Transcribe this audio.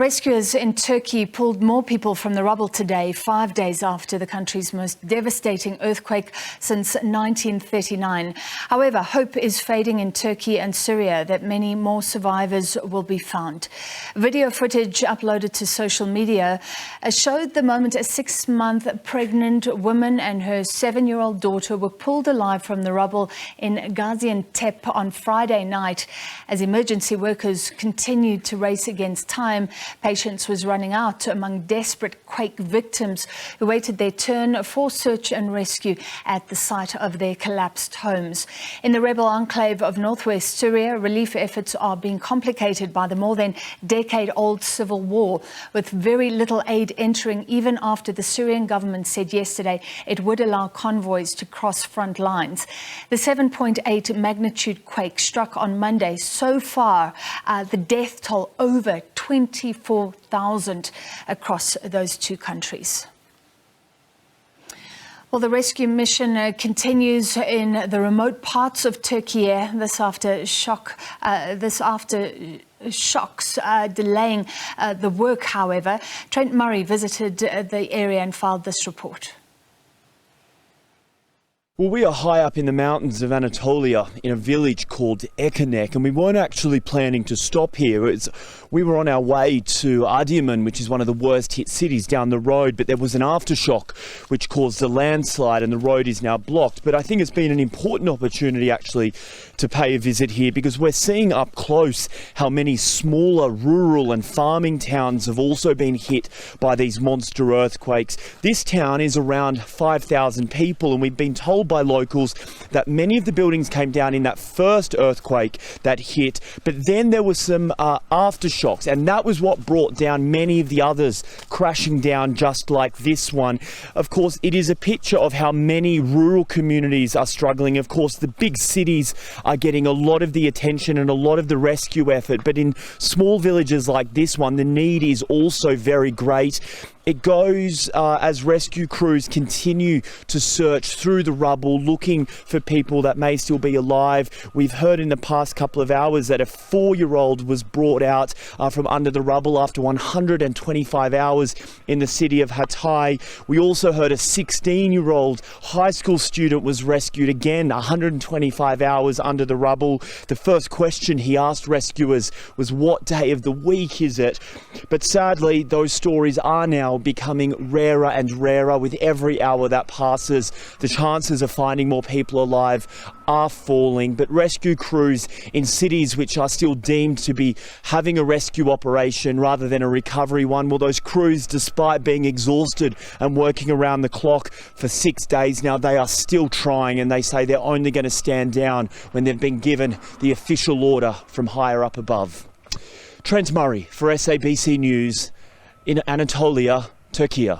Rescuers in Turkey pulled more people from the rubble today, 5 days after the country's most devastating earthquake since 1939. However, hope is fading in Turkey and Syria that many more survivors will be found. Video footage uploaded to social media showed the moment a 6-month pregnant woman and her 7-year-old daughter were pulled alive from the rubble in Gaziantep on Friday night. As emergency workers continued to race against time, patience was running out among desperate quake victims who waited their turn for search and rescue at the site of their collapsed homes. In the rebel enclave of northwest Syria, relief efforts are being complicated by the more than decade-old civil war, with very little aid entering even after the Syrian government said yesterday it would allow convoys to cross front lines. The 7.8 magnitude quake struck on Monday. So far, the death toll over 24,000 across those two countries. Well, the rescue mission continues in the remote parts of Türkiye. This Aftershocks delaying the work, however. Trent visited the area and filed this report. Well, we are high up in the mountains of Anatolia in a village called Ekenek, and we weren't actually planning to stop here. We were on our way to Adıyaman, which is one of the worst hit cities down the road, but there was an aftershock which caused a landslide and the road is now blocked. But I think it's been an important opportunity actually to pay a visit here, because we're seeing up close how many smaller rural and farming towns have also been hit by these monster earthquakes. This town is around 5,000 people, and we've been told by locals that many of the buildings came down in that first earthquake that hit, but then there was some aftershocks, and that was what brought down many of the others, crashing down just like this one. Of course, it is a picture of how many rural communities are struggling. Of course, the big cities are getting a lot of the attention and a lot of the rescue effort, but in small villages like this one, the need is also very great. It goes as rescue crews continue to search through the rubble, looking for people that may still be alive. We've heard in the past couple of hours that a 4-year-old was brought out from under the rubble after 125 hours in the city of Hatay. We also heard a 16-year-old high school student was rescued again, 125 hours under the rubble. The first question he asked rescuers was, "What day of the week is it?" But sadly, those stories are now becoming rarer and rarer. With every hour that passes, the chances of finding more people alive are falling. But rescue crews in cities which are still deemed to be having a rescue operation rather than a recovery one, well, those crews, despite being exhausted and working around the clock for 6 days now, they are still trying, and they say they're only going to stand down when they've been given the official order from higher up above. Trent for SABC News in Anatolia, Türkiye.